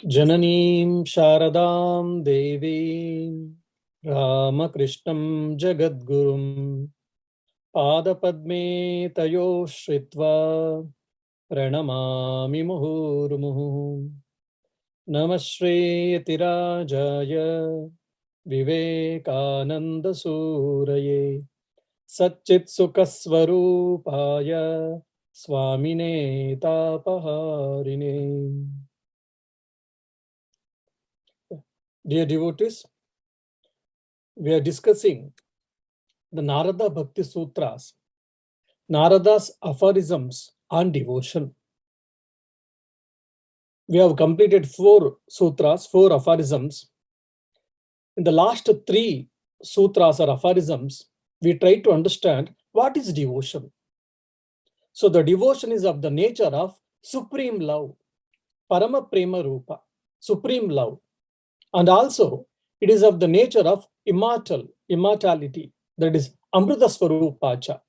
Jananīṃ Śāradāṃ Devīṃ Rāmakrishnaṃ Jagadgurum Pādapadmē Tayo Shritva Pranamāmi Muhurmuhu Namah Shri-yatirājaya Vivekānanda Sūraye Satchit Sukasvarūpāya Swamine Tāpaharine. Dear devotees, we are discussing the Narada Bhakti Sutras, Narada's aphorisms on devotion. We have completed 4 sutras, 4 aphorisms. In the last 3 sutras or aphorisms, we try to understand what is devotion. So the devotion is of the nature of supreme love, Parama Prema Rupa, supreme love. And also, it is of the nature of immortality, that is Amrita Swarupacha.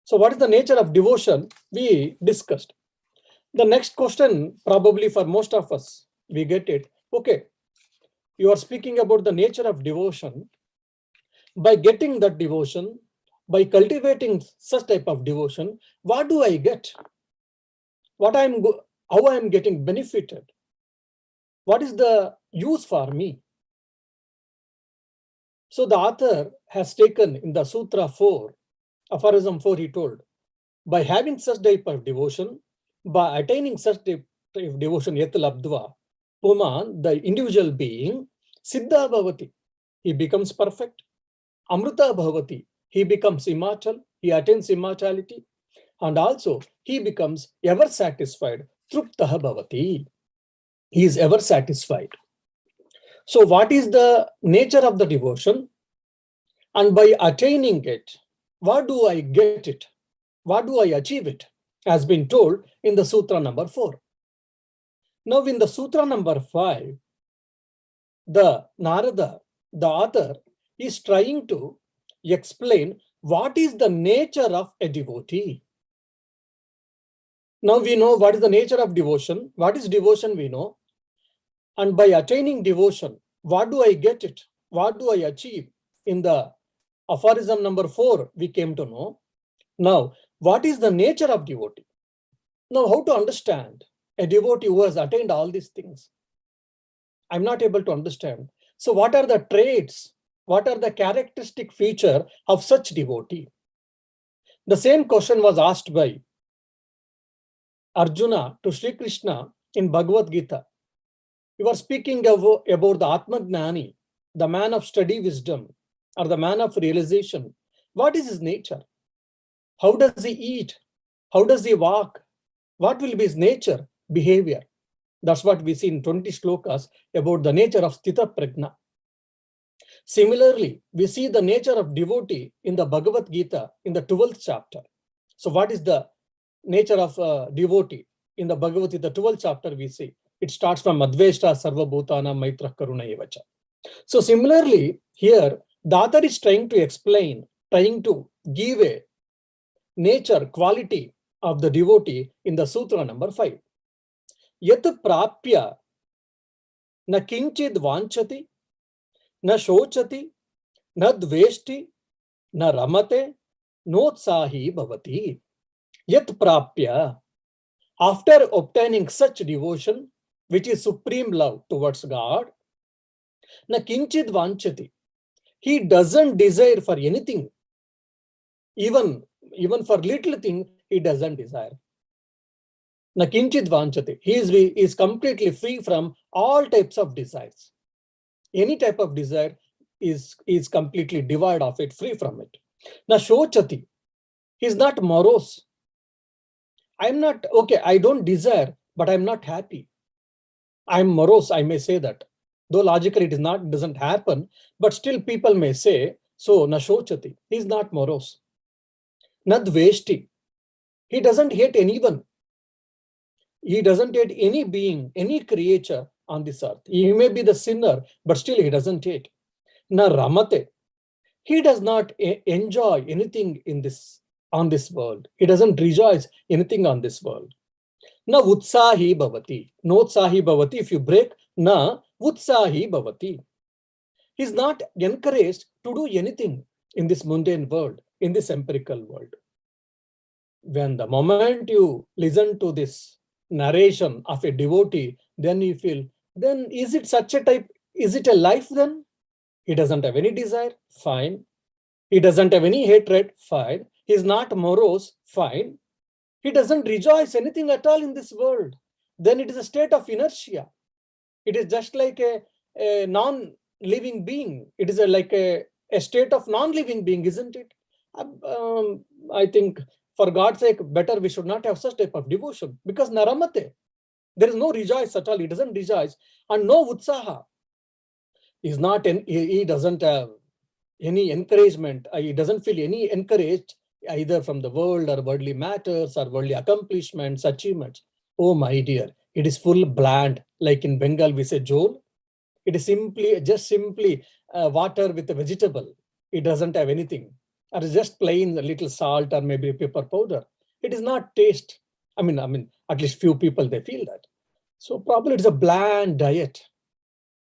So what is the nature of devotion? We discussed. The next question, probably for most of us, we get it. Okay, you are speaking about the nature of devotion. By getting that devotion, by cultivating such type of devotion, what do I get? How I am getting benefited? What is the use for me? So the author has taken in the Sutra 4, aphorism 4, he told, by having such type of devotion, by attaining such type of devotion, yat labdva, Puman, the individual being, Siddha Bhavati, he becomes perfect. Amrita Bhavati, he becomes immortal, he attains immortality, and also he becomes ever satisfied. Truptaha Bhavati, he is ever satisfied. So what is the nature of the devotion? And by attaining it, what do I get it? What do I achieve it? As been told in the Sutra number 4. Now in the Sutra number 5, the Narada, the author, is trying to explain what is the nature of a devotee. Now we know what is the nature of devotion. What is devotion we know. And by attaining devotion, what do I get it? What do I achieve? In the aphorism number 4, we came to know. Now, what is the nature of devotee? Now, how to understand a devotee who has attained all these things? I'm not able to understand. So what are the traits? What are the characteristic feature of such devotee? The same question was asked by Arjuna to Sri Krishna in Bhagavad Gita. You are speaking about the Atmagnani, the man of steady wisdom, or the man of realization. What is his nature? How does he eat? How does he walk? What will be his nature, behavior? That's what we see in 20 slokas about the nature of Sthita Prajna. Similarly, we see the nature of devotee in the Bhagavad Gita in the 12th chapter. So what is the nature of devotee? In the Bhagavad Gita, 12th chapter, we see it starts from Adveshta Sarva Bhutana Maitra Karuna Evacha. So similarly, here, the author is trying to explain, trying to give a nature, quality of the devotee in the Sutra number 5. Yat prapya na kinchid vanchati, na shochati, na dveshti, na ramate, notsahi bhavati. Yat prapya, after obtaining such devotion, which is supreme love towards God, na kinchid vanchati, he doesn't desire for anything. Even for little thing, he doesn't desire. Na kinchid vanchati, he is completely free from all types of desires. Any type of desire is completely devoid of it, free from it. Na shochati, he is not morose. I'm not, okay, I don't desire, but I'm not happy. I'm morose, I may say that. Though logically it doesn't happen, but still people may say, so na shochati, he is not morose. Na dveshti, he doesn't hate anyone. He doesn't hate any being, any creature on this earth. He may be the sinner, but still he doesn't hate. Na ramate, he does not enjoy anything on this world. He doesn't rejoice anything on this world. Na utsahi bhavati. No utsahi bhavati. If you break, na utsahi bhavati. He is not encouraged to do anything in this mundane world, in this empirical world. When the moment you listen to this narration of a devotee, then you feel, then is it such a type, is it a life then? He doesn't have any desire, fine. He doesn't have any hatred, fine. He's not morose, fine. He doesn't rejoice anything at all in this world. Then it is a state of inertia. It is just like a non-living being. It is like a state of non-living being, isn't it? I think, for God's sake, better we should not have such type of devotion, because naramate, there is no rejoice at all. He doesn't rejoice, and no utsaha. He doesn't have any encouragement. He doesn't feel any encouraged either from the world or worldly matters or worldly accomplishments, achievements. Oh my dear, it is full bland. Like in Bengal, we say jol. It is simply water with a vegetable. It doesn't have anything. Or just plain a little salt or maybe pepper powder. It is not taste. I mean, at least few people, they feel that. So probably it's a bland diet,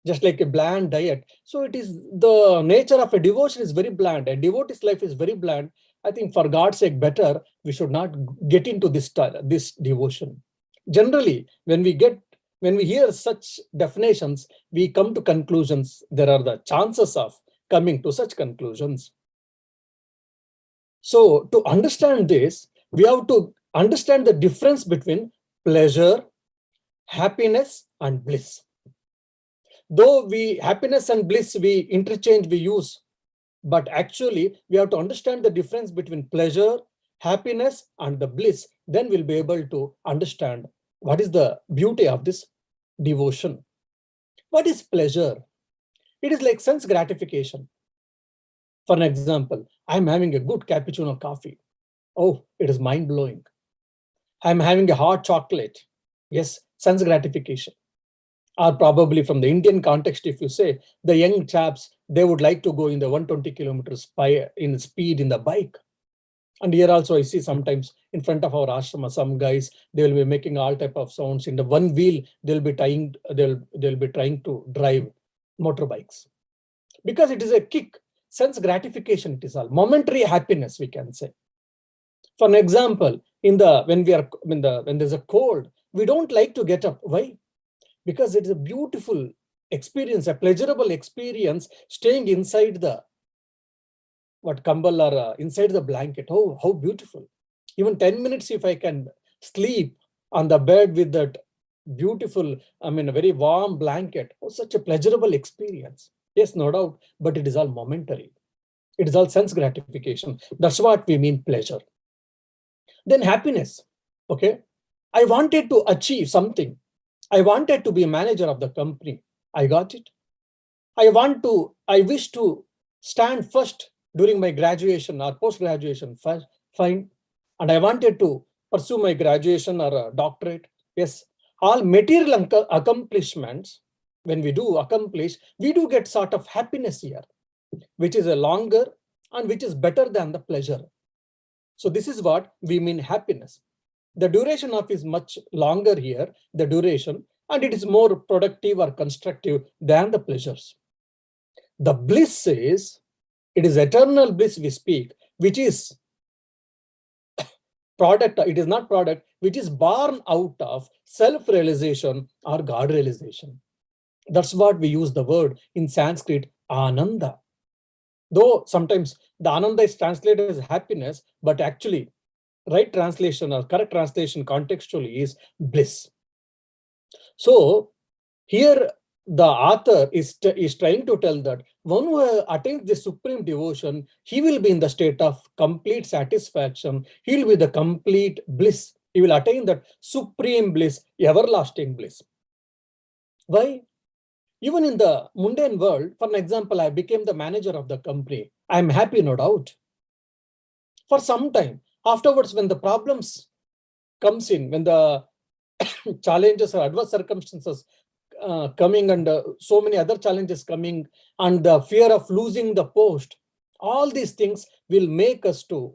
just like a bland diet. So it is, the nature of a devotion is very bland. A devotee's life is very bland. I think, for God's sake, better we should not get into this devotion. Generally, when we hear such definitions, we come to conclusions. There are the chances of coming to such conclusions. So to understand this, we have to understand the difference between pleasure, happiness, and bliss. Though happiness and bliss, we interchange, we use, but actually we have to understand the difference between pleasure, happiness, and the bliss. Then we'll be able to understand what is the beauty of this devotion. What is pleasure? It is like sense gratification. For an example, I'm having a good cappuccino coffee. Oh, it is mind-blowing. I'm having a hot chocolate. Yes, sense gratification. Or probably from the Indian context, if you say, the young chaps, they would like to go in the 120 kilometers in speed in the bike. And here also I see sometimes in front of our ashrama, some guys, they will be making all type of sounds. In the one wheel, they'll be trying to drive motorbikes. Because it is a kick, sense gratification, it is all. Momentary happiness, we can say. For an example, when there's a cold, we don't like to get up. Why? Because it is a beautiful experience, a pleasurable experience, staying inside the kambal or inside the blanket. Oh, how beautiful. Even 10 minutes, if I can sleep on the bed with that beautiful, a very warm blanket. Oh, such a pleasurable experience. Yes, no doubt, but it is all momentary. It is all sense gratification. That's what we mean pleasure. Then happiness. Okay. I wanted to achieve something. I wanted to be a manager of the company. I got it. I wish to stand first during my graduation or post-graduation. Fine. And I wanted to pursue my graduation or a doctorate. Yes. All material accomplishments, when we do accomplish, we do get sort of happiness here, which is a longer and which is better than the pleasure. So this is what we mean happiness. The duration of is much longer here, the duration, and it is more productive or constructive than the pleasures. The bliss is, it is eternal bliss we speak, which is product, it is not product, which is born out of self-realization or God realization. That's what we use the word in Sanskrit, ananda. Though sometimes the ananda is translated as happiness, but actually right translation or correct translation contextually is bliss. So here the author is trying to tell that one who attains the supreme devotion, he will be in the state of complete satisfaction. He will be the complete bliss. He will attain that supreme bliss, everlasting bliss. Why? Even in the mundane world, for an example, I became the manager of the company. I'm happy, no doubt. For some time. Afterwards, when the problems comes in, when the challenges or adverse circumstances coming and so many other challenges coming and the fear of losing the post, all these things will make us to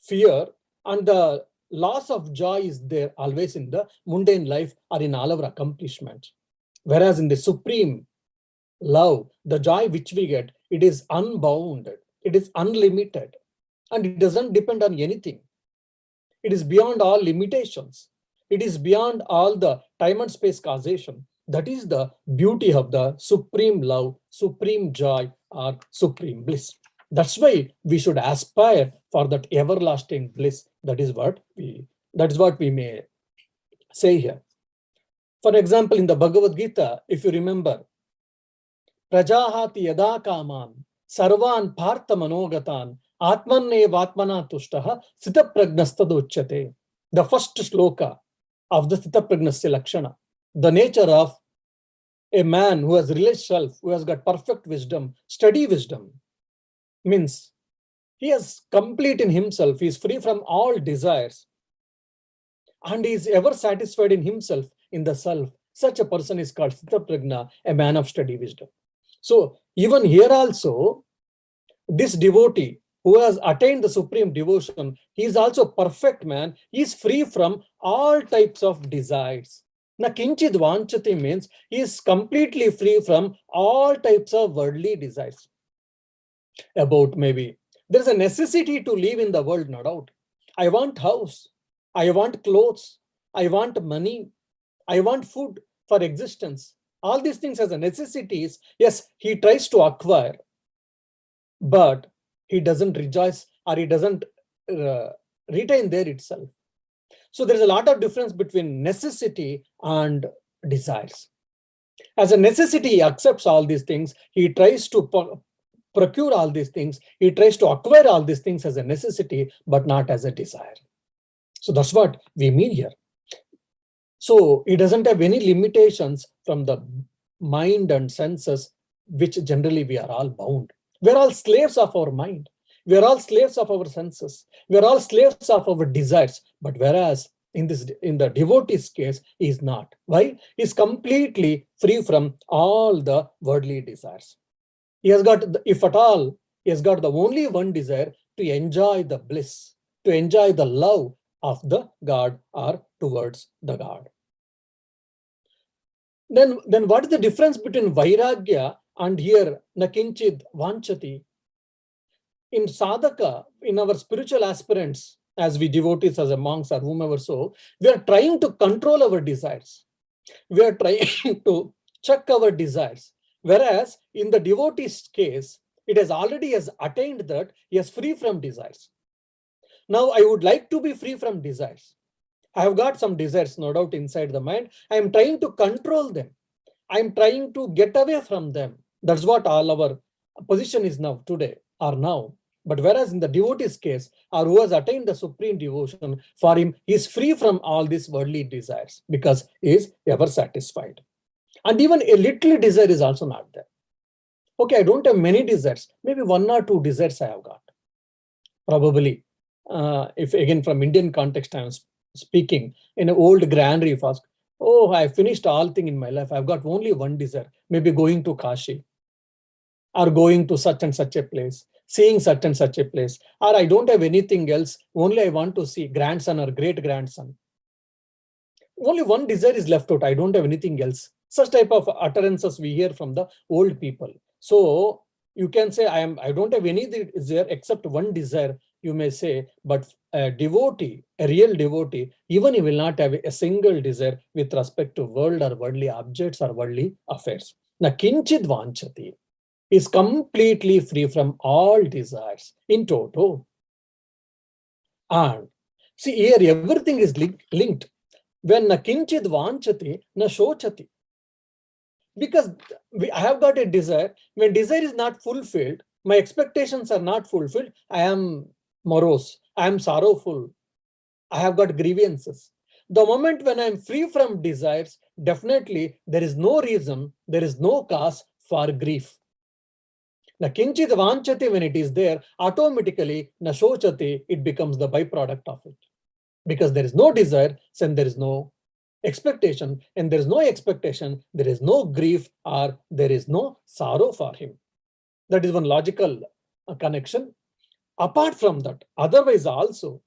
fear, and the loss of joy is there always in the mundane life or in all our accomplishments. Whereas in the supreme love, the joy which we get, it is unbounded, it is unlimited, and it doesn't depend on anything. It is beyond all limitations. It is beyond all the time and space causation. That is the beauty of the supreme love, supreme joy, or supreme bliss. That's why we should aspire for that everlasting bliss. That is what we may say here. For example, in the Bhagavad Gita, if you remember, Prajahati yada kaman sarvan partha manogatan atmannevatmana tushtaha sthita prajnastadochyate. The first sloka of the sthita prajnasya lakshana, the nature of a man who has realized self, who has got perfect wisdom, steady wisdom, means he is complete in himself, he is free from all desires, and he is ever satisfied in himself, in the self. Such a person is called sthita prajna, a man of steady wisdom. So even here also, this devotee who has attained the supreme devotion, he is also a perfect man. He is free from all types of desires. Na kinchid vanchati means he is completely free from all types of worldly desires. About maybe there is a necessity to live in the world, no doubt. I want house, I want clothes, I want money, I want food for existence. All these things as a necessities, yes, he tries to acquire, but he doesn't rejoice, or he doesn't retain there itself. So there is a lot of difference between necessity and desires. As a necessity, he accepts all these things. He tries to procure all these things. He tries to acquire all these things as a necessity, but not as a desire. So that's what we mean here. So he doesn't have any limitations from the mind and senses, which generally we are all bound. We're all slaves of our mind. We're all slaves of our senses. We're all slaves of our desires. But whereas in the devotee's case, he is not. Why? He's completely free from all the worldly desires. He has got, if at all, he has got the only one desire, to enjoy the bliss, to enjoy the love of the God or towards the God. Then what is the difference between vairagya and here nakinchid vanchati? In sadhaka, in our spiritual aspirants, as we devotees, as a monks or whomever, so we are trying to control our desires. We are trying to check our desires. Whereas in the devotee's case, it has already has attained that he is free from desires. Now I would like to be free from desires. I have got some desires, no doubt, inside the mind. I am trying to control them. I am trying to get away from them. That's what all our position is now, today, or now. But whereas in the devotee's case, or who has attained the supreme devotion, for him, he is free from all these worldly desires because he is ever satisfied. And even a little desire is also not there. Okay, I don't have many desires. Maybe one or two desires I have got. Probably, if again from Indian context I am speaking, in an old granary, if asked, oh, I finished all things in my life. I've got only one desire, maybe going to Kashi, or going to such and such a place, seeing such and such a place, or I don't have anything else, only I want to see grandson or great grandson. Only one desire is left out. I don't have anything else. Such type of utterances we hear from the old people. So you can say, I don't have any desire except one desire, you may say, but a devotee, a real devotee, even he will not have a single desire with respect to world or worldly objects or worldly affairs. Now, kinchid vanchati is completely free from all desires in toto. And see here, everything is linked. When na kinchid vanchati, na shochati. Because I have got a desire. When desire is not fulfilled, my expectations are not fulfilled, I am morose, I am sorrowful, I have got grievances. The moment when I am free from desires, definitely there is no reason, there is no cause for grief. Na kinchid vanchati, when it is there, automatically na shochati, it becomes the byproduct of it. Because there is no desire, then there is no expectation, and there is no expectation, there is no grief, or there is no sorrow for him. That is one logical connection. Apart from that, otherwise also,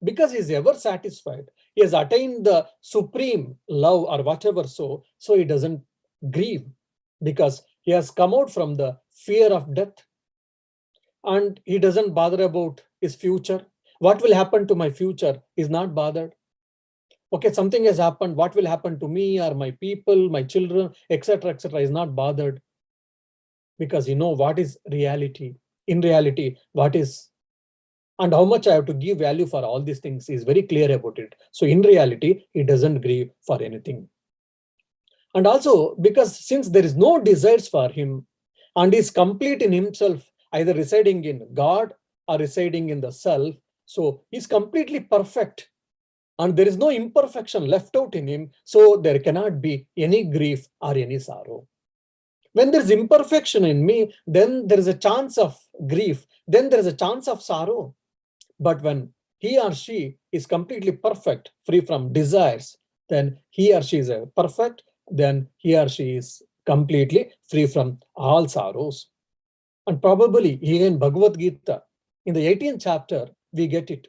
because he is ever satisfied, he has attained the supreme love or whatever, so he doesn't grieve because he has come out from the fear of death and he doesn't bother about his future. What will happen to my future? He's not bothered. Okay, something has happened. What will happen to me or my people, my children, etc., etc. is not bothered because what is reality. In reality, what is and how much I have to give value for all these things is very clear about it. So in reality, he doesn't grieve for anything. And also because since there is no desires for him and he is complete in himself, either residing in God or residing in the self, so he's completely perfect and there is no imperfection left out in him, so there cannot be any grief or any sorrow. When there is imperfection in me, then there is a chance of grief, then there is a chance of sorrow. But when he or she is completely perfect, free from desires, then he or she is perfect, then he or she is completely free from all sorrows. And probably here in Bhagavad Gita, in the 18th chapter, we get it.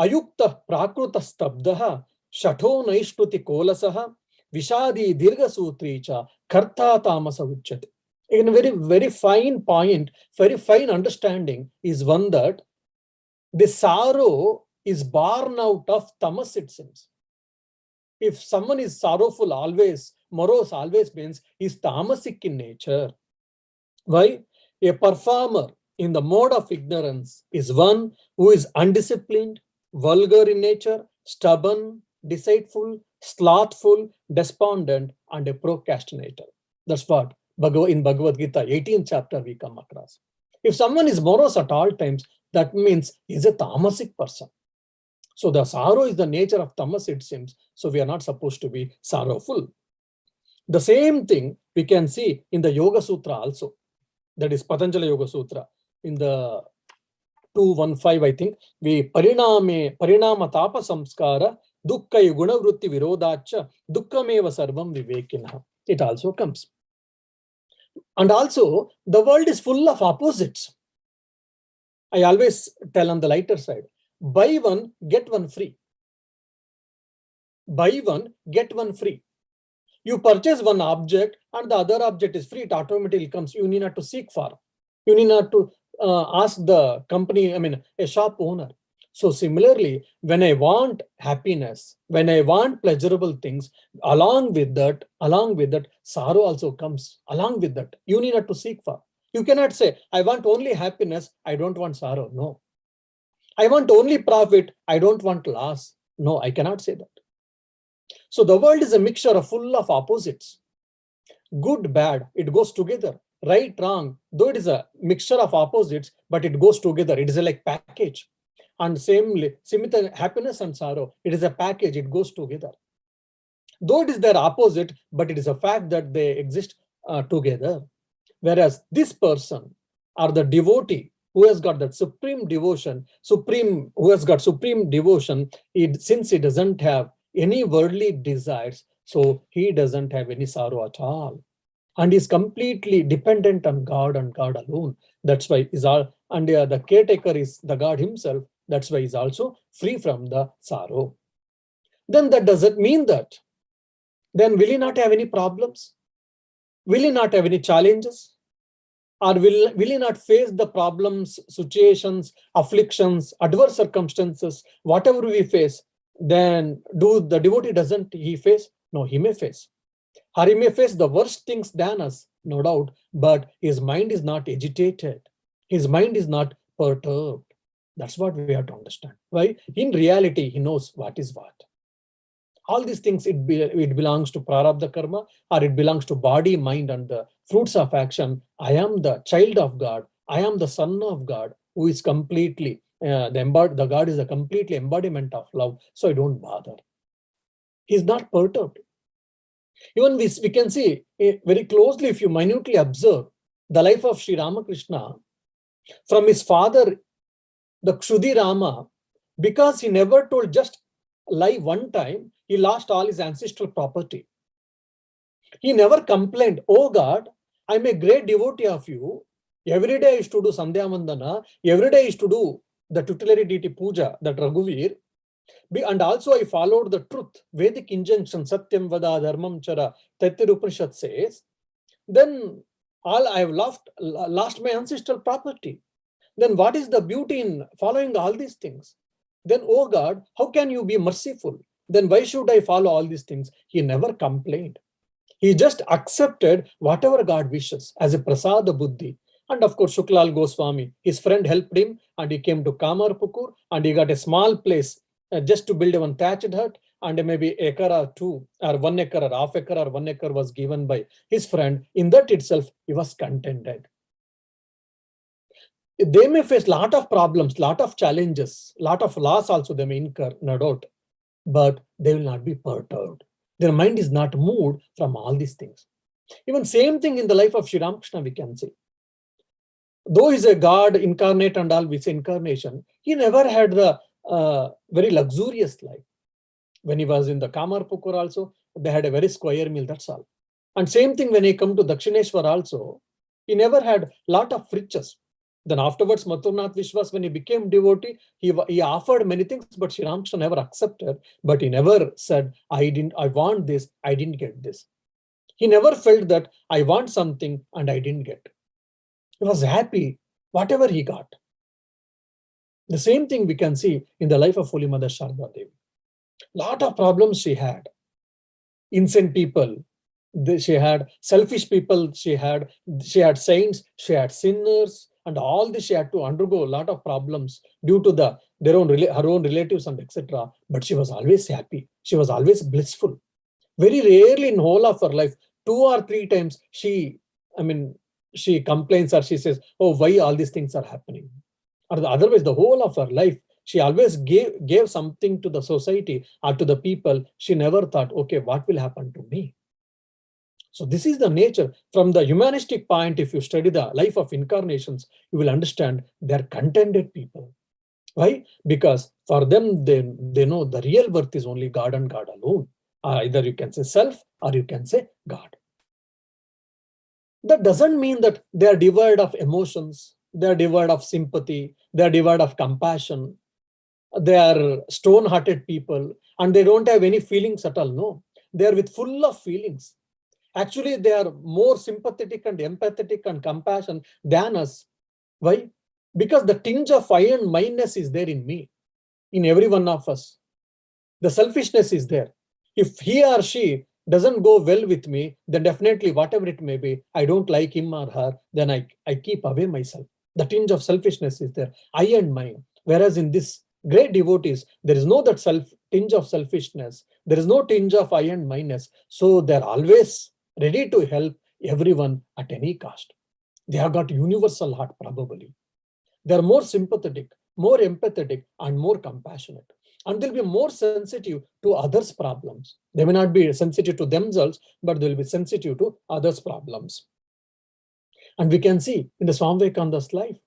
Ayukta prakruta stabdaha shatho naishtuti kolasaha vishadi dirga sutricha karta tamasa uchyate. In a very, very fine point, very fine understanding is one that the sorrow is born out of tamas, it seems. If someone is sorrowful always, morose always means he's tamasic in nature. Why? A performer in the mode of ignorance is one who is undisciplined, vulgar in nature, stubborn, deceitful, slothful, despondent, and a procrastinator. That's what in Bhagavad Gita, 18th chapter, we come across. If someone is morose at all times, that means he's a tamasic person. So the sorrow is the nature of tamas, it seems. So we are not supposed to be sorrowful. The same thing we can see in the Yoga Sutra also. That is Patanjali Yoga Sutra. In the 215, I think, we parinama tapa samskara dukkai gunavrutti virodacha dukkameva sarvam vivekina. It also comes. And also, the world is full of opposites. I always tell on the lighter side, buy one, get one free. Buy one, get one free. You purchase one object and the other object is free, it automatically comes. You need not to seek for. You need not to ask the company, a shop owner. So similarly, when I want happiness, when I want pleasurable things, along with that, sorrow also comes. Along with that, you need not to seek for. You cannot say, I want only happiness, I don't want sorrow. No. I want only profit, I don't want loss. No, I cannot say that. So the world is a mixture full of opposites. Good, bad, it goes together. Right, wrong, though it is a mixture of opposites, but it goes together. It is like package. And same happiness and sorrow, it is a package, it goes together. Though it is their opposite, but it is a fact that they exist together. Whereas this person or the devotee who has got that supreme devotion, since he doesn't have any worldly desires, so he doesn't have any sorrow at all. And is completely dependent on God and God alone. That's why the caretaker is the God himself. That's why he's also free from the sorrow. Then that doesn't mean that. Then will he not have any problems? Will he not have any challenges? Or will he not face the problems, situations, afflictions, adverse circumstances, whatever we face? Then the devotee doesn't he face? No, he may face. Or he may face the worst things than us, no doubt, but his mind is not agitated. His mind is not perturbed. That's what we have to understand. Why? In reality, he knows what is what. All these things, it belongs to prarabdha karma, or it belongs to body, mind, and the fruits of action. I am the child of God. I am the son of God, who is completely, the God is a completely embodiment of love. So I don't bother. He's not perturbed. Even we can see very closely, if you minutely observe the life of Sri Ramakrishna, from his father, the Kshudi Rama, because he never told just lie one time, he lost all his ancestral property. He never complained, oh God, I'm a great devotee of you. Every day I used to do Sandhya Vandana. Every day I used to do the tutelary deity puja, that Raghuvir. And also I followed the truth, Vedic injunction, Satyam Vada Dharmam Chara, Taittiriya Upanishad says, then all I have lost my ancestral property. Then what is the beauty in following all these things? Then, oh God, how can you be merciful? Then why should I follow all these things? He never complained. He just accepted whatever God wishes as a prasada buddhi. And of course, Shuklal Goswami, his friend helped him and he came to Kamarpukur and he got a small place just to build one thatched hut, and maybe acre or two or 1 acre or half acre or 1 acre was given by his friend. In that itself, he was contented. They may face lot of problems, lot of challenges, lot of loss also they may incur, no doubt, but they will not be perturbed. Their mind is not moved from all these things. Even same thing in the life of Sri Ramakrishna we can see. Though he's a God incarnate and all, we say incarnation, he never had the very luxurious life. When he was in the Kamarpukur also, they had a very square meal, that's all. And same thing when he come to Dakshineshwar also, he never had lot of riches. Then afterwards, Mathurnath Vishwas, when he became devotee, he offered many things, but Sri Ramakrishna never accepted. But he never said, I want this, I didn't get this. He never felt that I want something and I didn't get. He was happy, whatever he got. The same thing we can see in the life of Holy Mother Sharda Devi. Lot of problems she had. Insane people, she had selfish people, she had saints, she had sinners, and all this she had to undergo a lot of problems due to her own relatives and etc. But she was always happy. She was always blissful. Very rarely in whole of her life, 2 or 3 times she complains or she says, oh, why all these things are happening? Or otherwise, the whole of her life, she always gave something to the society or to the people. She never thought, okay, what will happen to me? So this is the nature. From the humanistic point, if you study the life of incarnations, you will understand they are contented people. Why? Because for them, they know the real worth is only God and God alone. Either you can say self or you can say God. That doesn't mean that they are devoid of emotions, they are devoid of sympathy, they are devoid of compassion, they are stone-hearted people, and they don't have any feelings at all. No, they are with full of feelings. Actually, they are more sympathetic and empathetic and compassion than us. Why? Because the tinge of iron mindness is there in me, in every one of us. The selfishness is there. If he or she doesn't go well with me, then definitely whatever it may be, I don't like him or her, then I keep away myself. The tinge of selfishness is there, I and mine. Whereas in this great devotees, there is no that tinge of selfishness. There is no tinge of I and mineness. So they're always ready to help everyone at any cost. They have got universal heart probably. They're more sympathetic, more empathetic, and more compassionate. And they'll be more sensitive to others' problems. They may not be sensitive to themselves, but they'll be sensitive to others' problems. And we can see in the Swami Vivekananda's life,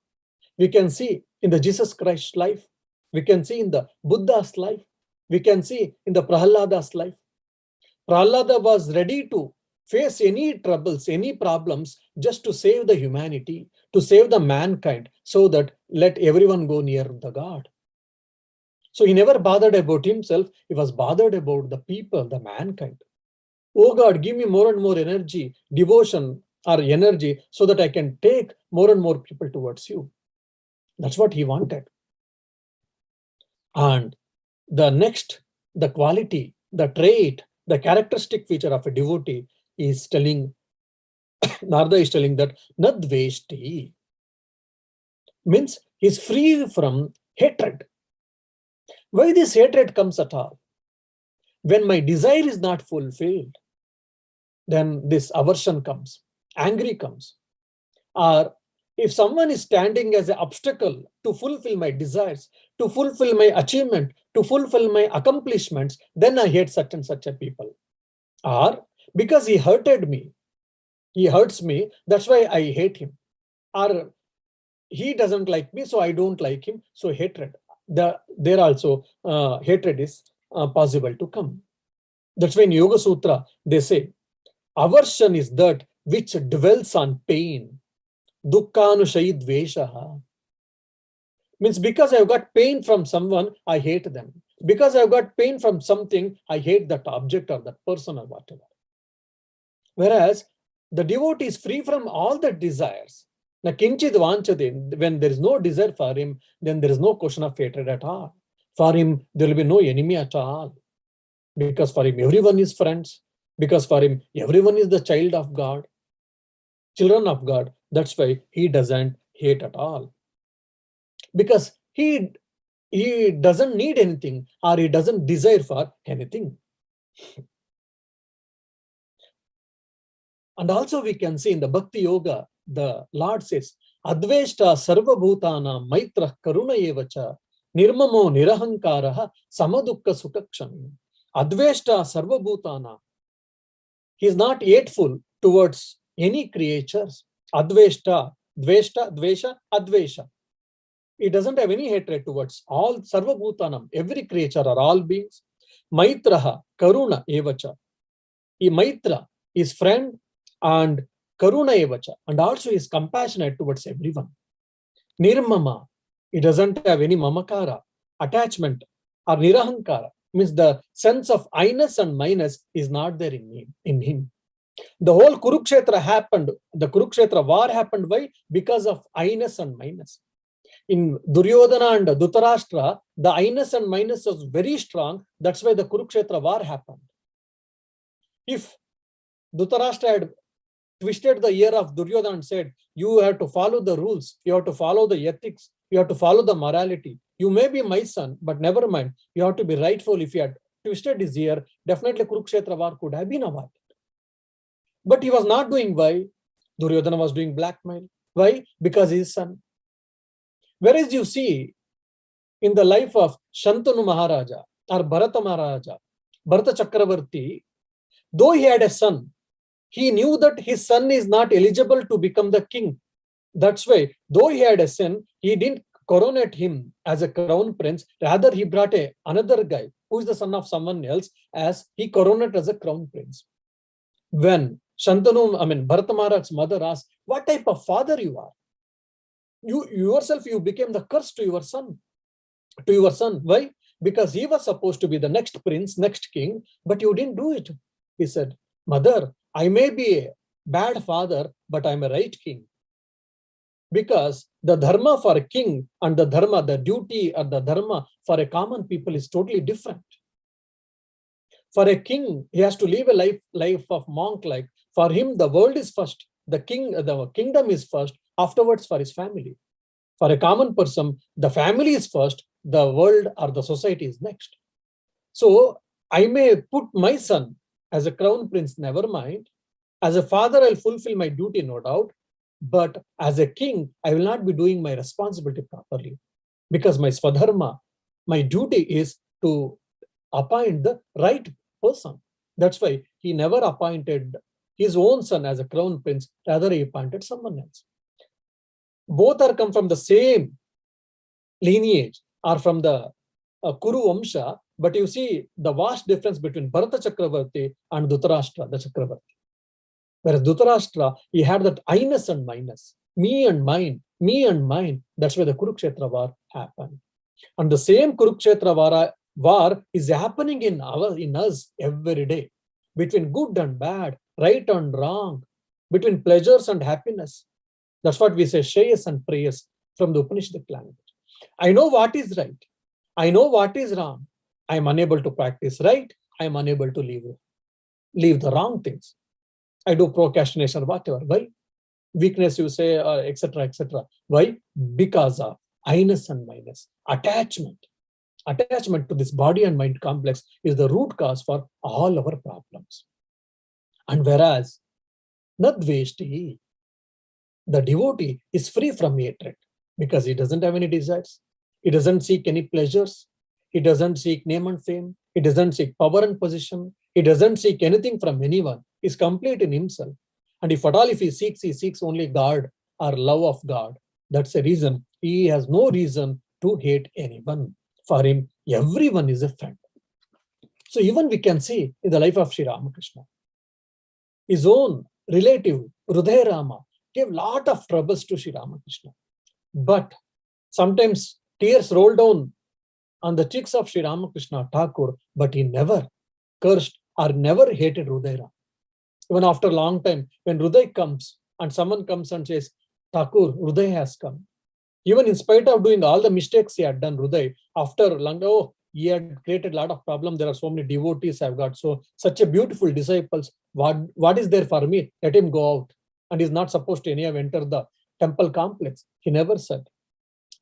we can see in the Jesus Christ's life, we can see in the Buddha's life, we can see in the Prahlada's life. Prahlada was ready to face any troubles, any problems, just to save the humanity, to save the mankind, so that let everyone go near the God. So he never bothered about himself, he was bothered about the people, the mankind. Oh God, give me more and more energy, devotion or energy, so that I can take more and more people towards you. That's what he wanted. And the next, the quality, the trait, the characteristic feature of a devotee is telling, Narada is telling that Nadveshti means he's free from hatred. Why this hatred comes at all? When my desire is not fulfilled, then this aversion comes, angry comes. Or if someone is standing as an obstacle to fulfill my desires, to fulfill my achievement, to fulfill my accomplishments, then I hate such and such a people. Or because he hurted me, he hurts me, that's why I hate him. Or he doesn't like me, so I don't like him, so hatred. There also hatred is possible to come. That's why in Yoga Sutra, they say, aversion is that which dwells on pain. Dukkhanushayidveshaha. Means because I've got pain from someone, I hate them. Because I've got pain from something, I hate that object or that person or whatever. Whereas the devotee is free from all the desires. Now, kinchid vanchade, when there is no desire for him, then there is no question of hatred at all. For him, there will be no enemy at all. Because for him, everyone is friends. Because for him, everyone is the child of God, children of God. That's why he doesn't hate at all. Because he doesn't need anything or he doesn't desire for anything. And also we can see in the Bhakti Yoga, the Lord says, Adveshta sarva bhutana maitra karuna evacha nirmamo nirahankaraha samadukka sukakshami. Adveshta sarva bhutana. He is not hateful towards any creatures. Adveshta, dveshta, dvesha, advesha. He doesn't have any hatred towards all sarva bhutanam, every creature or all beings. Maitraha, karuna evacha. He maitra, his friend, and karuna evacha, and also is compassionate towards everyone. Nirmama, he doesn't have any mamakara, attachment, or nirahankara, means the sense of I-ness and minus is not there in him. The whole Kurukshetra happened, the Kurukshetra war happened, why? Because of I-ness and minus. In Duryodhana and Dhritarashtra, the I-ness and minus was very strong, that's why the Kurukshetra war happened. If Dhritarashtra had twisted the ear of Duryodhana and said, you have to follow the rules, you have to follow the ethics, you have to follow the morality. You may be my son, but never mind, you have to be rightful. If he had twisted his ear, definitely Kurukshetra war could have been avoided. But he was not doing. Why? Duryodhana was doing blackmail. Why? Because his son. Whereas you see, in the life of Shantanu Maharaja or Bharata Maharaja, Bharata Chakravarti, though he had a son, he knew that his son is not eligible to become the king. That's why, though he had a son, he didn't coronate him as a crown prince. Rather, he brought another guy who is the son of someone else as he coronated as a crown prince. When Bharata Maharaj's mother asked, what type of father you are? You yourself, you became the curse to your son. Why? Because he was supposed to be the next prince, next king, but you didn't do it. He said, Mother, I may be a bad father, but I'm a right king. Because the dharma for a king and the dharma, the duty or the dharma for a common people is totally different. For a king, he has to live a life of monk-like. For him, the world is first. The kingdom is first, afterwards for his family. For a common person, the family is first, the world or the society is next. So I may put my son as a crown prince, never mind. As a father, I'll fulfill my duty, no doubt. But as a king, I will not be doing my responsibility properly. Because my swadharma, my duty is to appoint the right person. That's why he never appointed his own son as a crown prince, rather he appointed someone else. Both are come from the same lineage, or from the Kuru Vamsha, but you see the vast difference between Bharata Chakravarti and Dhritarashtra, the Chakravarti. Whereas Dhritarashtra, he had that I-ness and minus, me and mine, me and mine. That's why the Kurukshetra war happened. And the same Kurukshetra war is happening in us every day, between good and bad, right and wrong, between pleasures and happiness. That's what we say, Shreyas and Preyas from the Upanishadic language. I know what is right. I know what is wrong. I am unable to practice right. I am unable to leave the wrong things. I do procrastination, whatever. Why? Weakness, you say, etc., etc. Why? Because of I-ness and minus. Attachment to this body and mind complex is the root cause for all our problems. And whereas Nadveshti, the devotee, is free from hatred because he doesn't have any desires. He doesn't seek any pleasures. He doesn't seek name and fame. He doesn't seek power and position. He doesn't seek anything from anyone. He's complete in himself. And if at all, if he seeks only God or love of God. That's a reason. He has no reason to hate anyone. For him, everyone is a friend. So even we can see in the life of Sri Ramakrishna, his own relative, Hridaya Rama, gave a lot of troubles to Sri Ramakrishna. But sometimes tears roll down on the cheeks of Sri Ramakrishna Thakur, but he never cursed or never hated Rudayra. Even after a long time, when Ruday comes and someone comes and says, Thakur, Ruday has come. Even in spite of doing all the mistakes he had done, Ruday, after long, oh, he had created a lot of problems. There are so many devotees I've got. So such a beautiful disciples. What is there for me? Let him go out. And he's not supposed to anyhow enter the temple complex. He never said,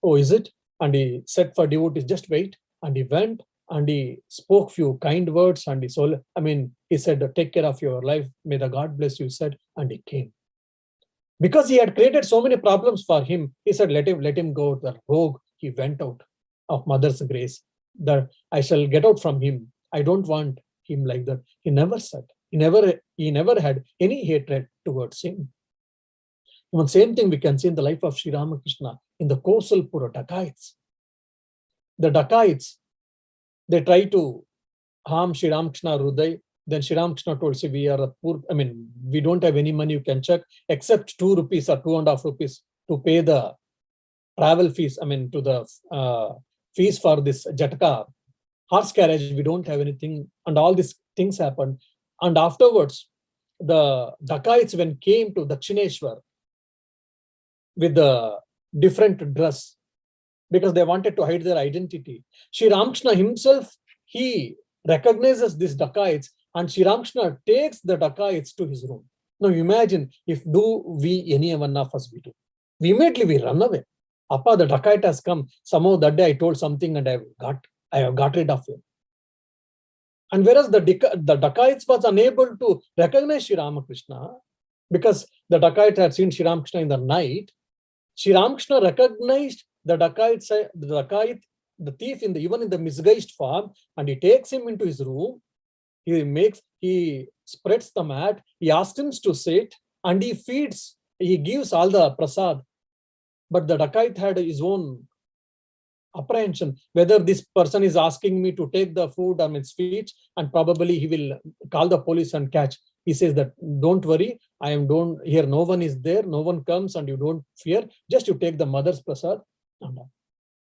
oh, is it? And he said for devotees, just wait. And he went and he spoke few kind words. And he said, take care of your life. May the God bless you, said. And he came. Because he had created so many problems for him, he said, let him go. The rogue, he went out of Mother's grace. That I shall get out from him. I don't want him like that. He never said. He never had any hatred towards him. Even same thing we can see in the life of Sri Ramakrishna in the Kosalpura dacoits. The dacoits, they try to harm Sri Ramakrishna Ruday. Then Sri Ramakrishna told, see, we are poor. We don't have any money, you can check, except 2 rupees or 2.5 rupees to pay the travel fees, to the fees for this Jatka horse carriage. We don't have anything. And all these things happened. And afterwards, the dacoits, when came to Dakshineshwar with the different dress, because they wanted to hide their identity, Sri Ramakrishna himself, he recognizes these dacoits, and Sri Ramakrishna takes the dacoits to his room. Now imagine if any one of us we do. Immediately we run away. Appa, the dacoit has come. Somehow that day I told something and I have got rid of him. And whereas the dacoits was unable to recognize Sri Ramakrishna, because the dacoit had seen Sri Ramakrishna in the night, Sri Ramakrishna recognized the dacoit, the thief even in the misguised form, and he takes him into his room. He spreads the mat. He asks him to sit, and he feeds. He gives all the prasad. But the dacoit had his own apprehension whether this person is asking me to take the food or speech, and probably he will call the police and catch. He says that don't worry, here no one is there, no one comes, and you don't fear, just you take the mother's prasad.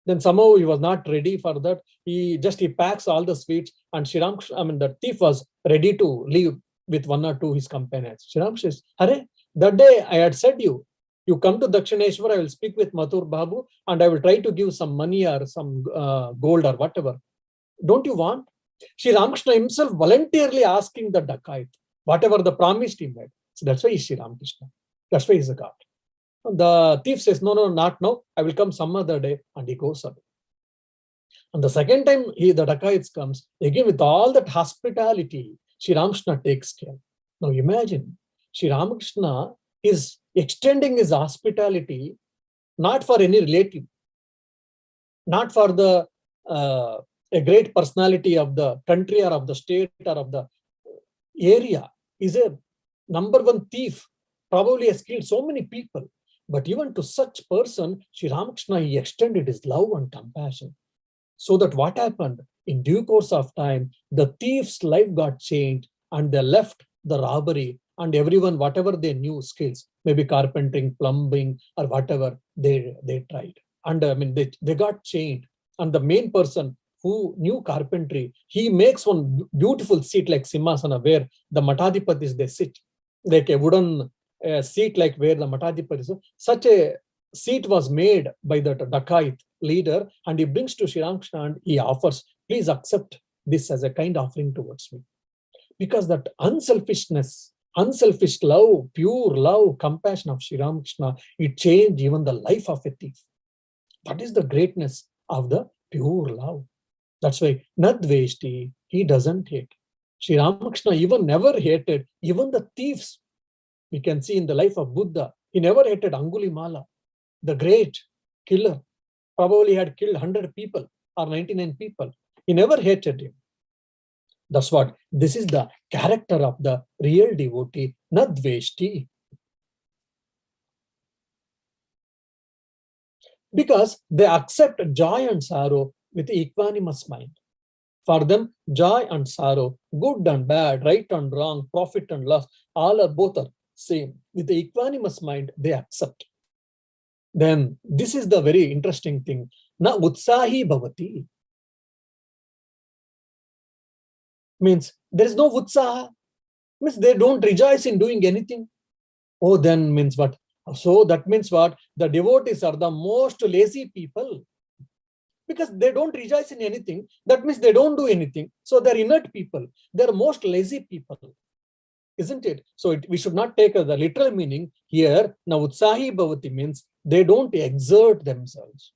Then somehow he was not ready for that. He packs all the sweets, and the thief was ready to leave with 1 or 2 his companions. Sri Ram says, Hare, that day I had said you come to Dakshineshwar, I will speak with Mathur Babu, and I will try to give some money or some gold or whatever. Don't you want? Sri Ramakrishna himself voluntarily asking the dacoit, whatever the promise he made. So that's why he's Sri Ramakrishna. That's why he's a God. The thief says, no, not now. I will come some other day. And he goes away. And the second time the dacoits comes, again with all that hospitality, Sri Ramakrishna takes care. Now imagine, Sri Ramakrishna is extending his hospitality not for any relative, not for a great personality of the country or of the state or of the area. He's a number 1 thief, probably has killed so many people. But even to such person, Sri Ramakrishna, he extended his love and compassion. So that what happened? In due course of time, the thief's life got changed, and they left the robbery, and everyone, whatever they knew skills, maybe carpentering, plumbing, or whatever, they tried. And they got changed. And the main person who knew carpentry, he makes one beautiful seat like Simhasana, where the Matadipatis, they sit, like a wooden seat, like where the Matadipatis. Such a seat was made by the dacoit leader, and he brings to Sri Ramakrishna and he offers, please accept this as a kind offering towards me. Because that unselfish love, pure love, compassion of Sri Ramakrishna, it changed even the life of a thief. That is the greatness of the pure love. That's why Nadveshti, he doesn't hate. Sri Ramakrishna even never hated even the thieves. We can see in the life of Buddha, he never hated Angulimala, the great killer. Probably had killed 100 people or 99 people. He never hated him. That's what, this is the character of the real devotee, Nadveshti. Because they accept joy and sorrow with equanimous mind. For them, joy and sorrow, good and bad, right and wrong, profit and loss, both are same. With the equanimous mind, they accept. Then this is the very interesting thing. Na utsahi bhavati. means there is no utsaha, means they don't rejoice in doing anything. Oh, then means what? So that means what? The devotees are the most lazy people because they don't rejoice in anything. That means they don't do anything. So they're inert people. They're most lazy people, isn't it? So we should not take the literal meaning here. Now, utsahi bhavati means they don't exert themselves.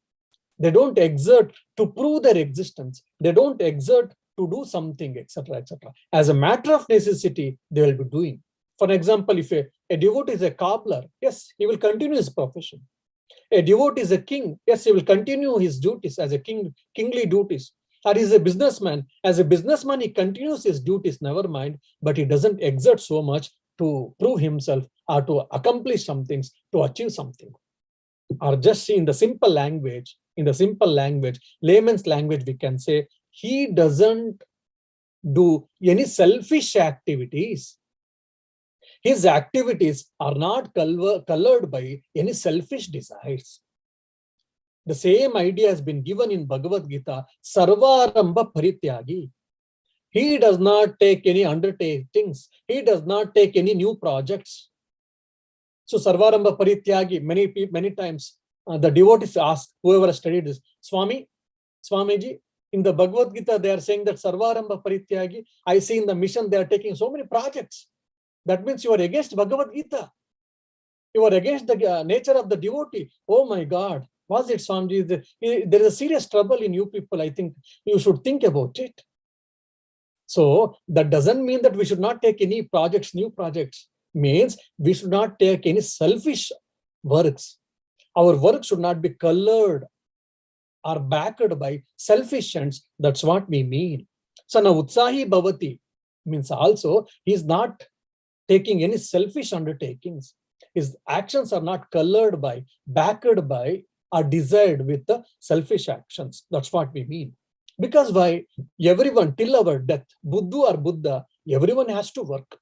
They don't exert to prove their existence. They don't exert to do something, etc., etc. As a matter of necessity, they will be doing. For example, if a devotee is a cobbler, yes, he will continue his profession. A devotee is a king, yes, he will continue his duties as a king, kingly duties. Or he is a businessman. As a businessman, he continues his duties, never mind, but he doesn't exert so much to prove himself or to accomplish some things, to achieve something. Or just see in the simple language, layman's language, we can say, he doesn't do any selfish activities. His activities are not colored by any selfish desires. The same idea has been given in Bhagavad Gita, Sarvarambha Parityagi. He does not take any undertakings. He does not take any new projects. So Sarvarambha Parityagi, many times the devotees ask, whoever studied this, Swamiji, in the Bhagavad Gita, they are saying that Sarvarambha Parityagi, I see in the mission they are taking so many projects. That means you are against Bhagavad Gita. You are against the nature of the devotee. Oh my God, was it, Swamiji? There is a serious trouble in you people. I think you should think about it. So that doesn't mean that we should not take any projects, new projects. Means we should not take any selfish works. Our work should not be colored or backed by selfish ends. That's what we mean. So now utsahi bhavati means also he is not taking any selfish undertakings. His actions are not colored by, backed by, or desired with the selfish actions. That's what we mean. Because why? Everyone, till our death, Buddha or Buddha, everyone has to work.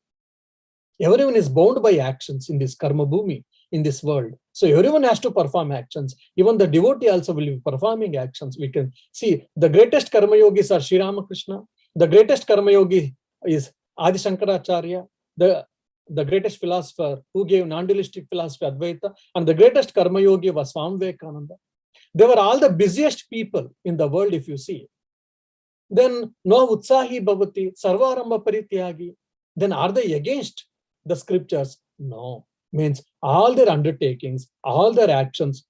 Everyone is bound by actions in this karma bhumi, in this world. So everyone has to perform actions. Even the devotee also will be performing actions. We can see the greatest karma yogis are Sri Ramakrishna. The greatest karma yogi is Adi Shankaracharya, the greatest philosopher who gave non-dualistic philosophy, Advaita, and the greatest karma yogi was Swami Vivekananda. They were all the busiest people in the world, if you see. Then no utsahi bhavati, sarvarambha parityagi. Then are they against the scriptures? No. Means all their undertakings, all their actions,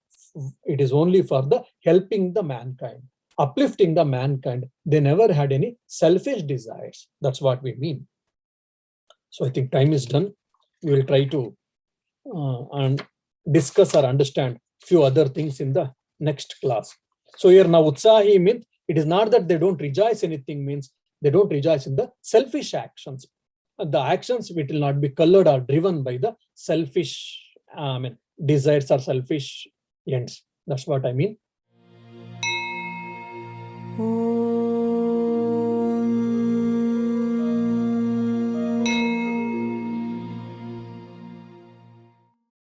it is only for the helping the mankind, uplifting the mankind. They never had any selfish desires. That's what we mean. So I think time is done. We will try to and discuss or understand few other things in the next class. So here now utsahi means it is not that they don't rejoice anything, means they don't rejoice in the selfish actions. The actions which will not be colored or driven by the selfish desires or selfish ends. That's what I mean.